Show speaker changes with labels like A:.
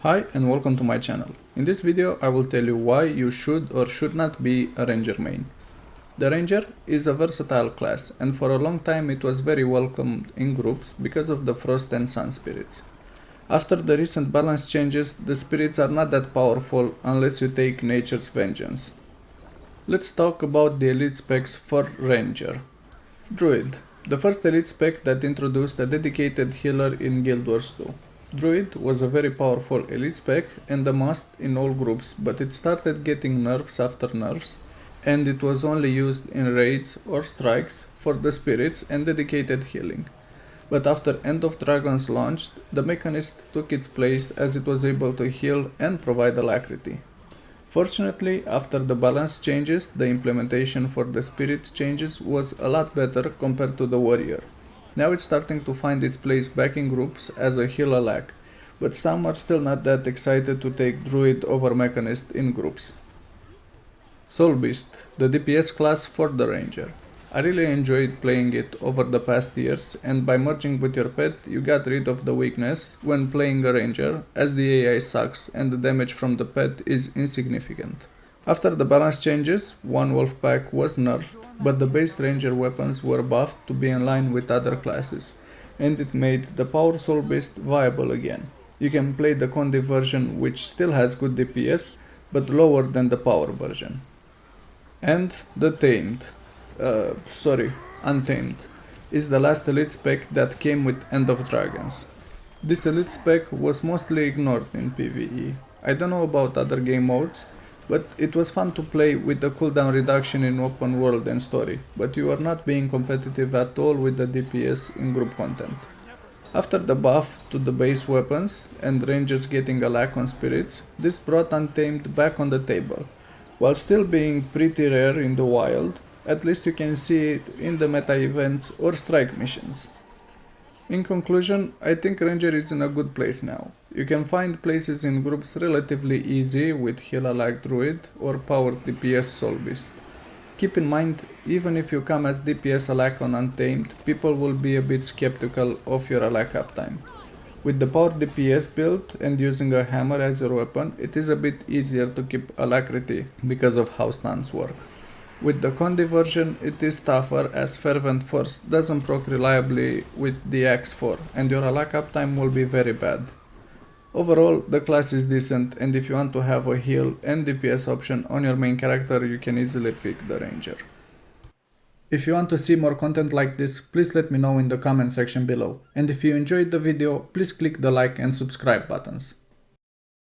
A: Hi and welcome to my channel. In this video I will tell you why you should or should not be a ranger main. The ranger is a versatile class and for a long time it was very welcomed in groups because of the frost and sun spirits. After the recent balance changes, the spirits are not that powerful unless you take nature's vengeance. Let's talk about the elite specs for ranger. Druid, the first elite spec that introduced a dedicated healer in Guild Wars 2. Druid was a very powerful elite spec and a must in all groups, but it started getting nerfs after nerfs, and it was only used in raids or strikes for the spirits and dedicated healing. But after End of Dragons launched, the mechanist took its place as it was able to heal and provide alacrity. Fortunately, after the balance changes, the implementation for the spirit changes was a lot better compared to the warrior. Now it's starting to find its place back in groups as a heal alack, but some are still not that excited to take druid over mechanist in groups. Soulbeast, the DPS class for the ranger. I really enjoyed playing it over the past years, and by merging with your pet you got rid of the weakness when playing a ranger, as the AI sucks and the damage from the pet is insignificant. After the balance changes, one wolf pack was nerfed, but the base ranger weapons were buffed to be in line with other classes, and it made the Power Soulbeast viable again. You can play the condi version, which still has good DPS, but lower than the power version. And the Untamed, is the last elite spec that came with End of Dragons. This elite spec was mostly ignored in PvE. I don't know about other game modes, but it was fun to play with the cooldown reduction in open world and story, but you are not being competitive at all with the DPS in group content. After the buff to the base weapons and rangers getting a lack on spirits, this brought Untamed back on the table. While still being pretty rare in the wild, at least you can see it in the meta events or strike missions. In conclusion, I think Ranger is in a good place now. You can find places in groups relatively easy with Heal like Druid or Powered DPS Soulbeast. Keep in mind, even if you come as DPS Alak on Untamed, people will be a bit skeptical of your Alak uptime. With the Powered DPS build and using a hammer as your weapon, it is a bit easier to keep alacrity because of how stuns work. With the condi version, it is tougher as Fervent Force doesn't proc reliably with the X4 and your Alak uptime will be very bad. Overall, the class is decent, and if you want to have a heal and DPS option on your main character, you can easily pick the ranger. If you want to see more content like this, please let me know in the comment section below. And if you enjoyed the video, please click the like and subscribe buttons.